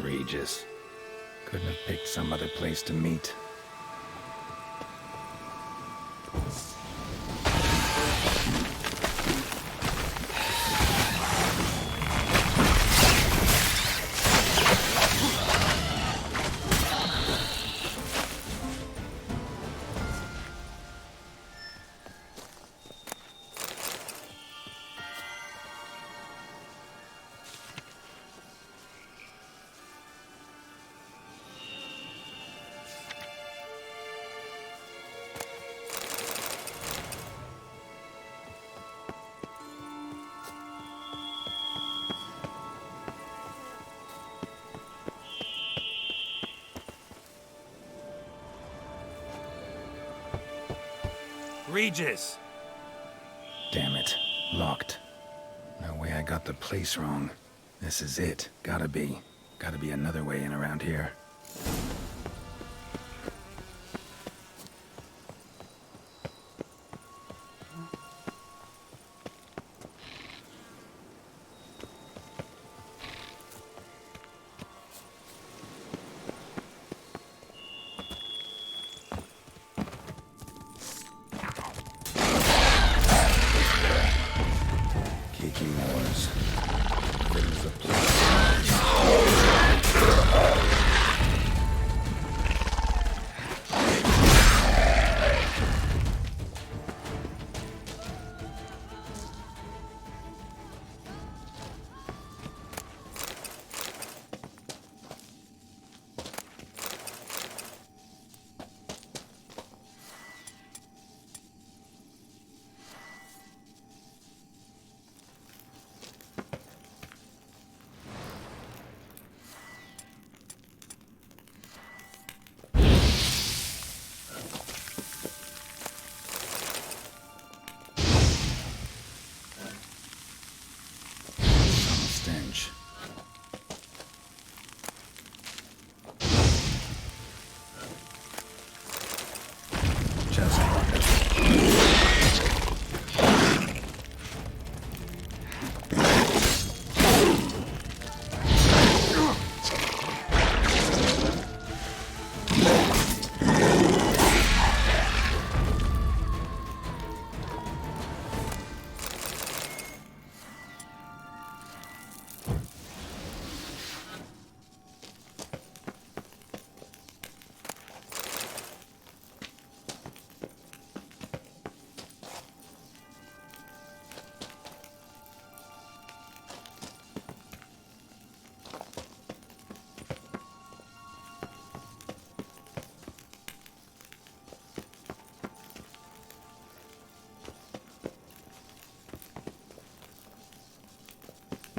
Regis. Couldn't have picked some other place to meet. Regis! Damn it. Locked. No way I got the place wrong. This is it. Gotta be. Gotta be another way in around here.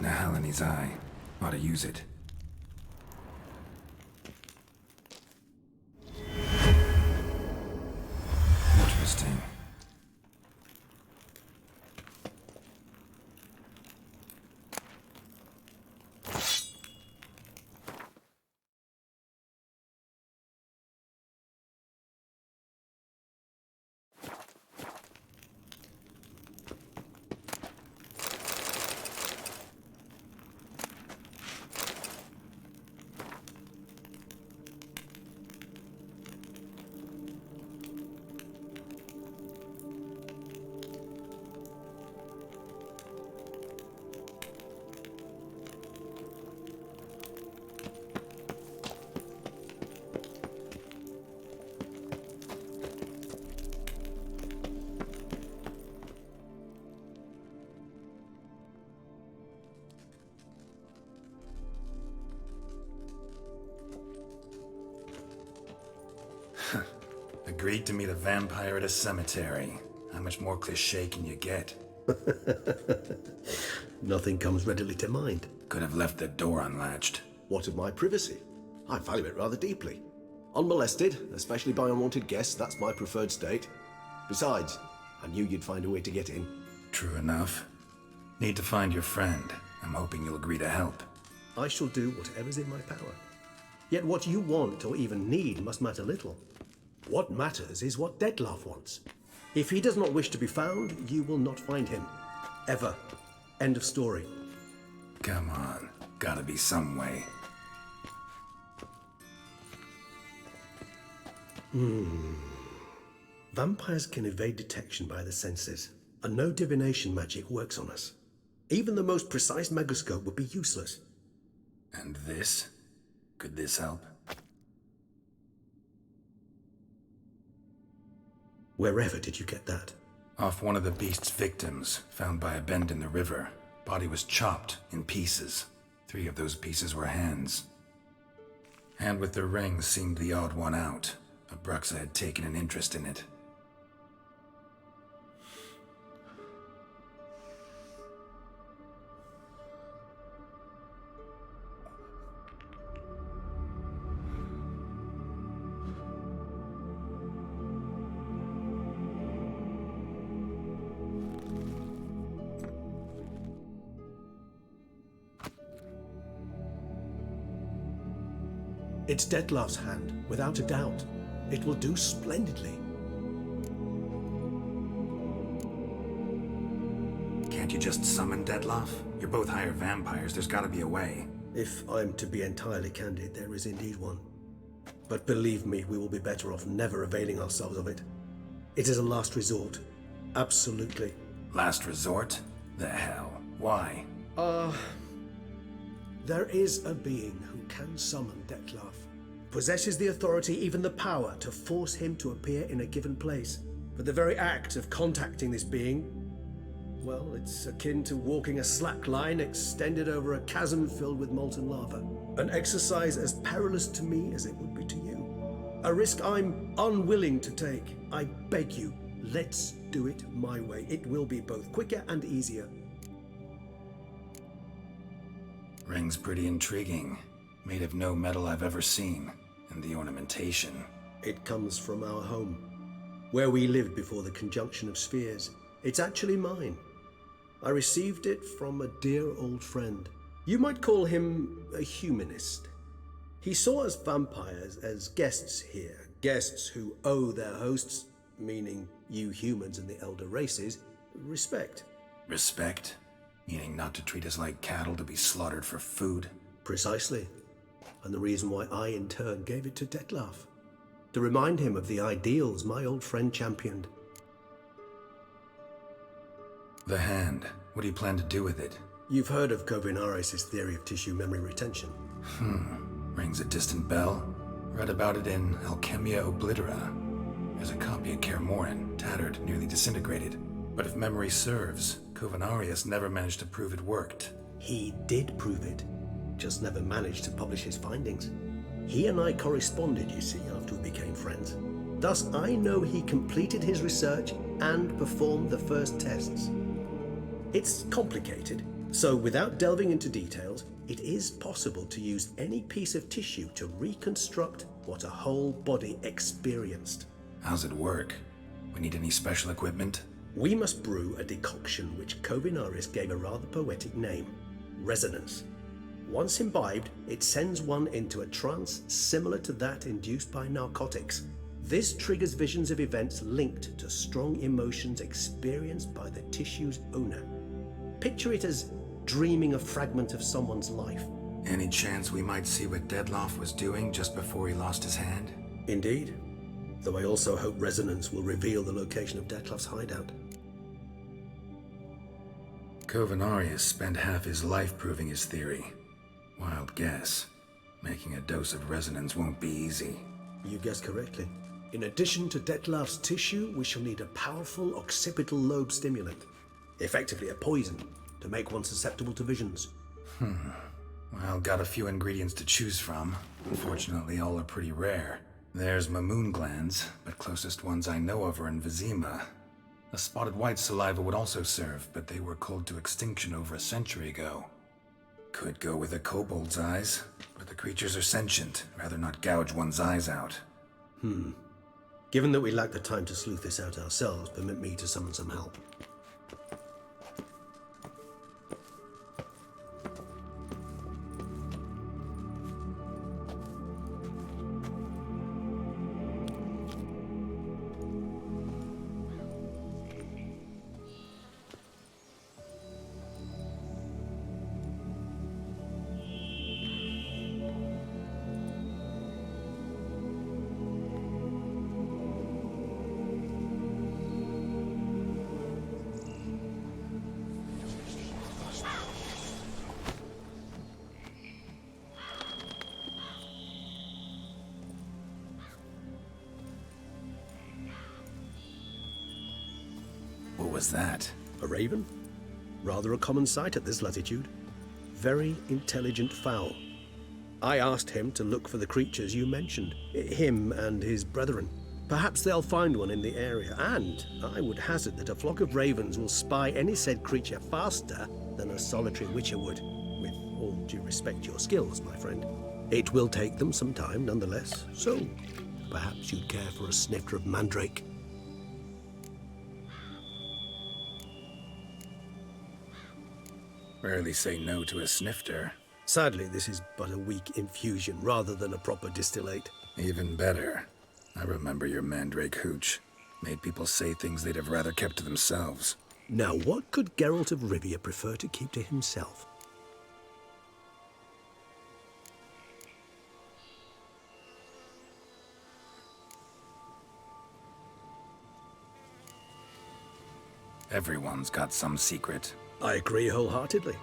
Hell in his eye. Ought to use it. Interesting. Agreed to meet a vampire at a cemetery. How much more cliché can you get? Nothing comes readily to mind. Could have left the door unlatched. What of my privacy? I value it rather deeply. Unmolested, especially by unwanted guests, that's my preferred state. Besides, I knew you'd find a way to get in. True enough. Need to find your friend. I'm hoping you'll agree to help. I shall do whatever's in my power. Yet what you want or even need must matter little. What matters is what Dettlaff wants. If he does not wish to be found, you will not find him. Ever. End of story. Come on. Gotta be some way. Vampires can evade detection by the senses, and no divination magic works on us. Even the most precise megoscope would be useless. And this? Could this help? Wherever did you get that? Off one of the beast's victims, found by a bend in the river. Body was chopped in pieces. 3 of those pieces were hands. Hand with the ring seemed the odd one out. Abruxa had taken an interest in it. It's Dettlaff's hand, without a doubt. It will do splendidly. Can't you just summon Dettlaff? You're both higher vampires, there's gotta be a way. If I'm to be entirely candid, there is indeed one. But believe me, we will be better off never availing ourselves of it. It is a last resort. Absolutely. Last resort? The hell? Why? There is a being who can summon Dettlaff. Possesses the authority, even the power, to force him to appear in a given place. But the very act of contacting this being, well, it's akin to walking a slack line extended over a chasm filled with molten lava. An exercise as perilous to me as it would be to you. A risk I'm unwilling to take. I beg you, let's do it my way. It will be both quicker and easier. Ring's pretty intriguing. Made of no metal I've ever seen. And the ornamentation. It comes from our home, where we lived before the conjunction of spheres. It's actually mine. I received it from a dear old friend. You might call him a humanist. He saw us vampires as guests here, guests who owe their hosts, meaning you humans and the elder races, respect. Respect? Meaning not to treat us like cattle to be slaughtered for food? Precisely. And the reason why I, in turn, gave it to Dettlaff. To remind him of the ideals my old friend championed. The hand. What do you plan to do with it? You've heard of Kovinaris' theory of tissue memory retention. Rings a distant bell. Read about it in Alchemia Oblitera. There's a copy of Kermoran, tattered, nearly disintegrated. But if memory serves, Kovinaris never managed to prove it worked. He did prove it. Just never managed to publish his findings. He and I corresponded, you see, after we became friends. Thus, I know he completed his research and performed the first tests. It's complicated, so without delving into details, it is possible to use any piece of tissue to reconstruct what a whole body experienced. How's it work? We need any special equipment? We must brew a decoction which Kovinaris gave a rather poetic name, resonance. Once imbibed, it sends one into a trance similar to that induced by narcotics. This triggers visions of events linked to strong emotions experienced by the tissue's owner. Picture it as dreaming a fragment of someone's life. Any chance we might see what Dettlaff was doing just before he lost his hand? Indeed. Though I also hope resonance will reveal the location of Dettlaff's hideout. Kovinaris spent half his life proving his theory. Wild guess. Making a dose of resonance won't be easy. You guessed correctly. In addition to Dettlaff's tissue, we shall need a powerful occipital lobe stimulant. Effectively a poison, to make one susceptible to visions. Well, got a few ingredients to choose from. Unfortunately, all are pretty rare. There's Mamoon glands, but closest ones I know of are in Vizima. A spotted white saliva would also serve, but they were cold to extinction over a century ago. Could go with a kobold's eyes, but the creatures are sentient. Rather not gouge one's eyes out. Given that we lack the time to sleuth this out ourselves, permit me to summon some help. was that? A raven? Rather a common sight at this latitude. Very intelligent fowl. I asked him to look for the creatures you mentioned, him and his brethren. Perhaps they'll find one in the area, and I would hazard that a flock of ravens will spy any said creature faster than a solitary witcher would, with all due respect to your skills, my friend. It will take them some time, nonetheless, so perhaps you'd care for a snifter of mandrake. Rarely say no to a snifter. Sadly, this is but a weak infusion rather than a proper distillate. Even better. I remember your mandrake hooch. Made people say things they'd have rather kept to themselves. Now, what could Geralt of Rivia prefer to keep to himself? Everyone's got some secret. I agree wholeheartedly.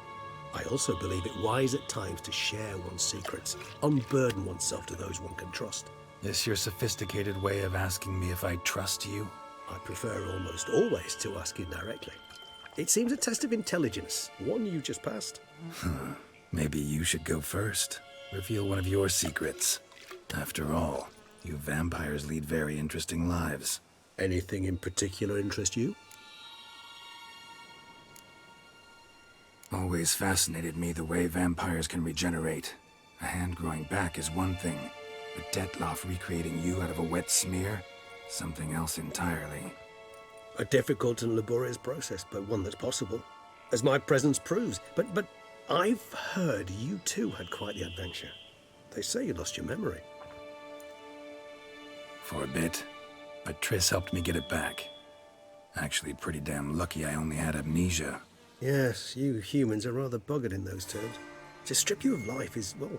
I also believe it wise at times to share one's secrets, unburden oneself to those one can trust. This your sophisticated way of asking me if I trust you? I prefer almost always to ask indirectly. It seems a test of intelligence, one you just passed. Maybe you should go first. Reveal one of your secrets. After all, you vampires lead very interesting lives. Anything in particular interest you? Always fascinated me the way vampires can regenerate. A hand growing back is one thing, but Dettlaff recreating you out of a wet smear? Something else entirely. A difficult and laborious process, but one that's possible, as my presence proves. But I've heard you too had quite the adventure. They say you lost your memory. For a bit, but Triss helped me get it back. Actually, pretty damn lucky I only had amnesia. Yes, you humans are rather buggered in those terms. To strip you of life is, well,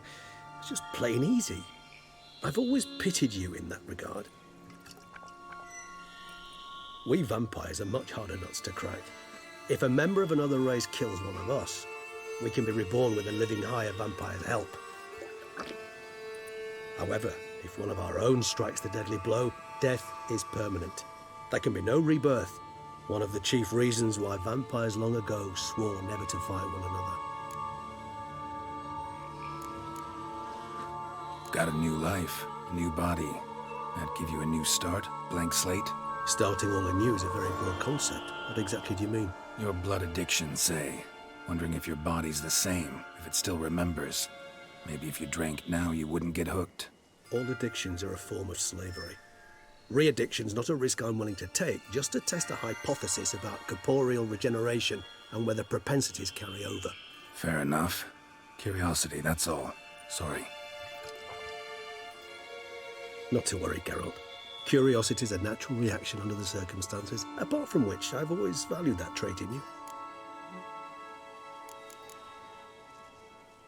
it's just plain easy. I've always pitied you in that regard. We vampires are much harder nuts to crack. If a member of another race kills one of us, we can be reborn with a living higher vampire's help. However, if one of our own strikes the deadly blow, death is permanent. There can be no rebirth. One of the chief reasons why vampires long ago swore never to fight one another. Got a new life, a new body. That give you a new start, blank slate? Starting all anew is a very broad concept. What exactly do you mean? Your blood addiction, say. Wondering if your body's the same, if it still remembers. Maybe if you drank now, you wouldn't get hooked. All addictions are a form of slavery. Re-addiction's not a risk I'm willing to take, just to test a hypothesis about corporeal regeneration and whether propensities carry over. Fair enough. Curiosity, that's all. Sorry. Not to worry, Geralt. Curiosity is a natural reaction under the circumstances, apart from which I've always valued that trait in you.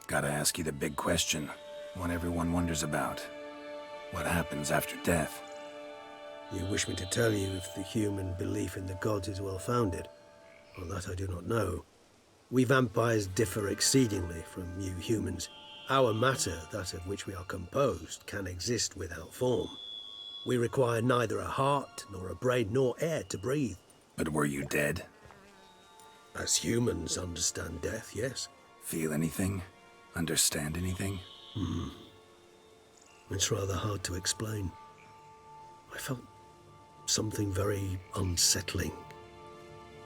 Gotta ask you the big question. One everyone wonders about. What happens after death? You wish me to tell you if the human belief in the gods is well-founded? Well, that I do not know. We vampires differ exceedingly from you humans. Our matter, that of which we are composed, can exist without form. We require neither a heart, nor a brain, nor air to breathe. But were you dead? As humans understand death, yes. Feel anything? Understand anything? It's rather hard to explain. I felt something very unsettling.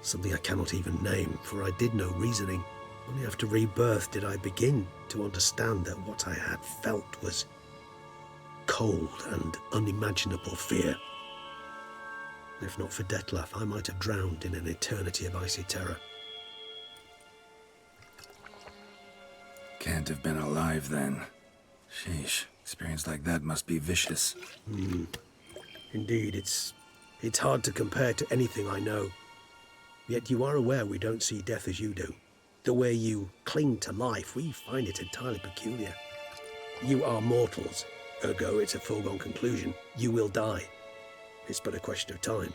Something I cannot even name, for I did no reasoning. Only after rebirth did I begin to understand that what I had felt was cold and unimaginable fear. If not for Dettlaff, I might have drowned in an eternity of icy terror. Can't have been alive then. Sheesh, experience like that must be vicious. Indeed, it's hard to compare to anything I know. Yet you are aware we don't see death as you do. The way you cling to life, we find it entirely peculiar. You are mortals, ergo it's a foregone conclusion. You will die. It's but a question of time.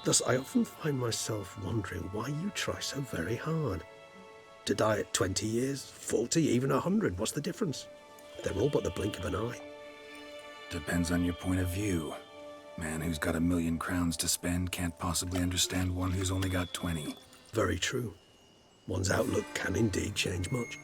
Thus, I often find myself wondering why you try so very hard. To die at 20 years, 40, even 100, what's the difference? They're all but the blink of an eye. Depends on your point of view. Man who's got 1,000,000 crowns to spend can't possibly understand one who's only got 20. Very true. One's outlook can indeed change much.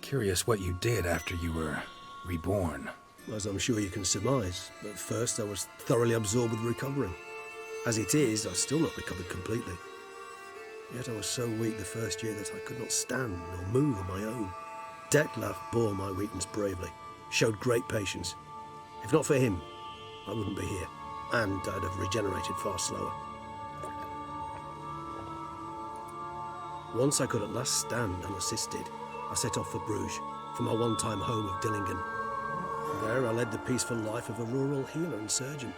Curious what you did after you were reborn. As I'm sure you can surmise, at first I was thoroughly absorbed with recovering. As it is, I've still not recovered completely. Yet I was so weak the first year that I could not stand or move on my own. Dettlaff bore my weakness bravely, showed great patience. If not for him, I wouldn't be here, and I'd have regenerated far slower. Once I could at last stand unassisted, I set off for Bruges, from my one-time home of Dillingen. There I led the peaceful life of a rural healer and surgeon,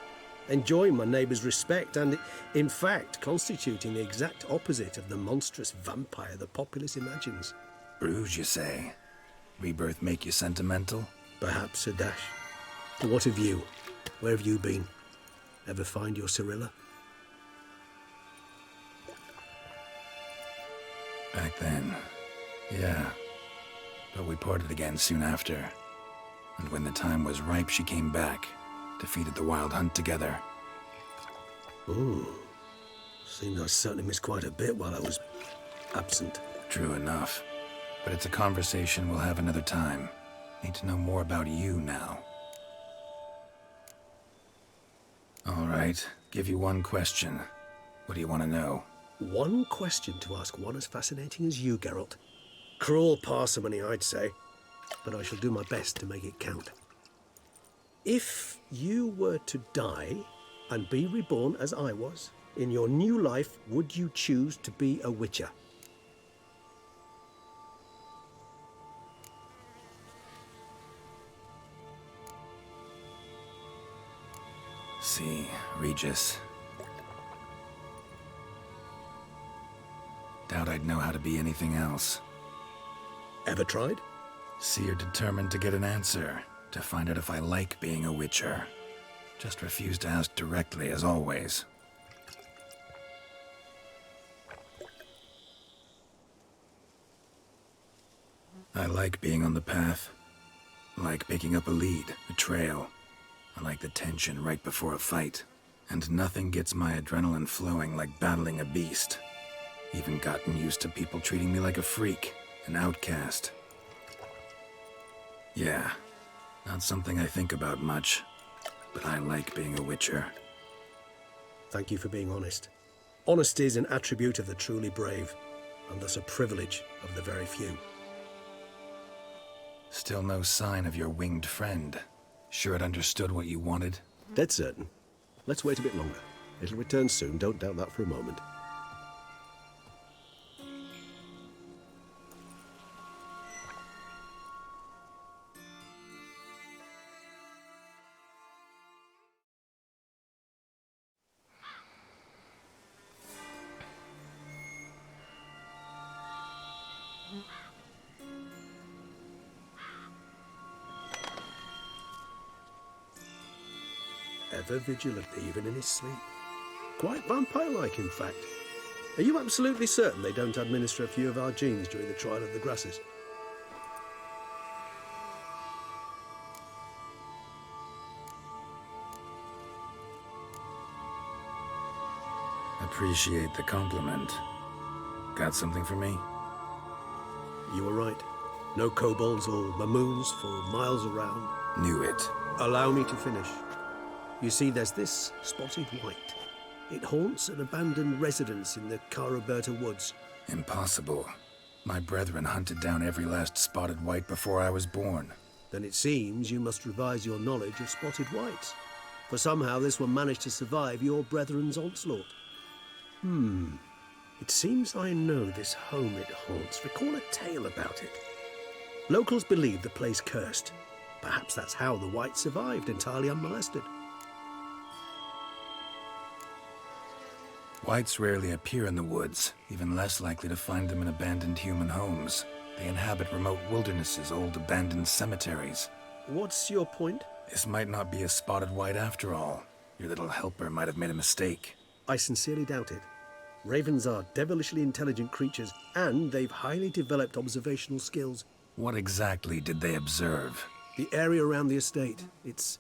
enjoying my neighbours' respect and, in fact, constituting the exact opposite of the monstrous vampire the populace imagines. Bruges, you say? Rebirth make you sentimental? Perhaps a dash. But what of you? Where have you been? Ever find your Cyrilla? Back then, yeah. But we parted again soon after. And when the time was ripe, she came back, defeated the wild hunt together. Ooh. Seems I certainly missed quite a bit while I was absent. True enough. But it's a conversation we'll have another time. Need to know more about you now. All right, give you one question. What do you want to know? One question to ask one as fascinating as you, Geralt. Cruel parsimony, I'd say, but I shall do my best to make it count. If you were to die and be reborn as I was, in your new life, would you choose to be a witcher? See, Regis. Doubt I'd know how to be anything else. Ever tried? See, you're determined to get an answer, to find out if I like being a witcher. Just refuse to ask directly, as always. I like being on the path. Like picking up a lead, a trail. I like the tension right before a fight. And nothing gets my adrenaline flowing like battling a beast. Even gotten used to people treating me like a freak, an outcast. Yeah, not something I think about much, but I like being a witcher. Thank you for being honest. Honesty is an attribute of the truly brave, and thus a privilege of the very few. Still no sign of your winged friend. Sure it understood what you wanted? Dead certain. Let's wait a bit longer. It'll return soon, don't doubt that for a moment. Ever vigilant, even in his sleep. Quite vampire-like, in fact. Are you absolutely certain they don't administer a few of our genes during the trial of the grasses? Appreciate the compliment. Got something for me? You were right. No kobolds or mamoons for miles around. Knew it. Allow me to finish. You see, there's this spotted wight. It haunts an abandoned residence in the Roberta woods. Impossible. My brethren hunted down every last spotted wight before I was born. Then it seems you must revise your knowledge of spotted wights. For somehow this one managed to survive your brethren's onslaught. It seems I know this home it haunts. Recall a tale about it. Locals believe the place cursed. Perhaps that's how the wight survived entirely unmolested. Wights rarely appear in the woods, even less likely to find them in abandoned human homes. They inhabit remote wildernesses, old abandoned cemeteries. What's your point? This might not be a spotted wight after all. Your little helper might have made a mistake. I sincerely doubt it. Ravens are devilishly intelligent creatures, and they've highly developed observational skills. What exactly did they observe? The area around the estate. It's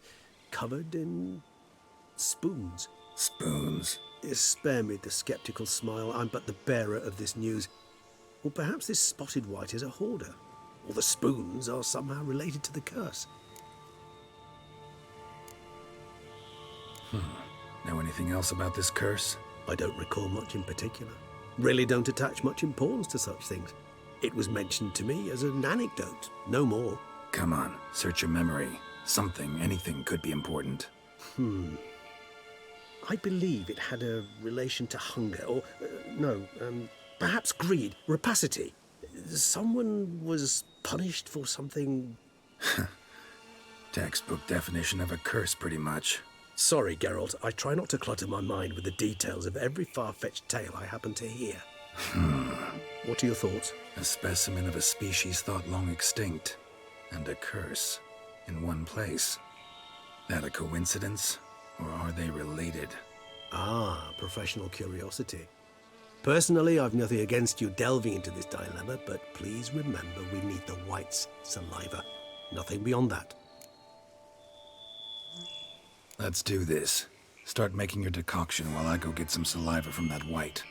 covered in spoons. Spoons? Spare me the sceptical smile. I'm but the bearer of this news. Or perhaps this spotted wight is a hoarder. Or the spoons are somehow related to the curse. Know anything else about this curse? I don't recall much in particular. Really don't attach much importance to such things. It was mentioned to me as an anecdote, no more. Come on, search your memory. Something, anything could be important. I believe it had a relation to hunger, or, perhaps greed, rapacity. Someone was punished for something... Textbook definition of a curse, pretty much. Sorry, Geralt, I try not to clutter my mind with the details of every far-fetched tale I happen to hear. What are your thoughts? A specimen of a species thought long extinct, and a curse in one place. That a coincidence, or are they related? Ah, professional curiosity. Personally, I've nothing against you delving into this dilemma, but please remember we need the wight's saliva. Nothing beyond that. Let's do this. Start making your decoction while I go get some saliva from that wight.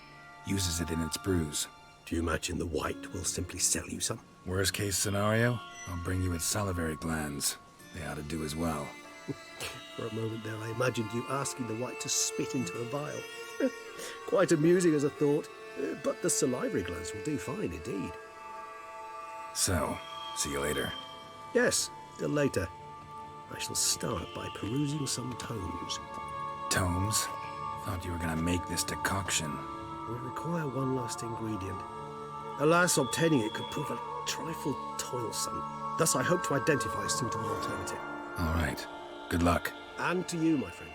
Uses it in its brews. Do you imagine the wight will simply sell you some? Worst case scenario, I'll bring you its salivary glands. They ought to do as well. For a moment there, I imagined you asking the wight to spit into a vial. Quite amusing as a thought, but the salivary glands will do fine indeed. So, see you later. Yes, till later. I shall start by perusing some tomes. Tomes? Thought you were gonna make this decoction. We require one last ingredient. Alas, obtaining it could prove a trifle toilsome. Thus I hope to identify a suitable alternative. All right. Good luck. And to you, my friend.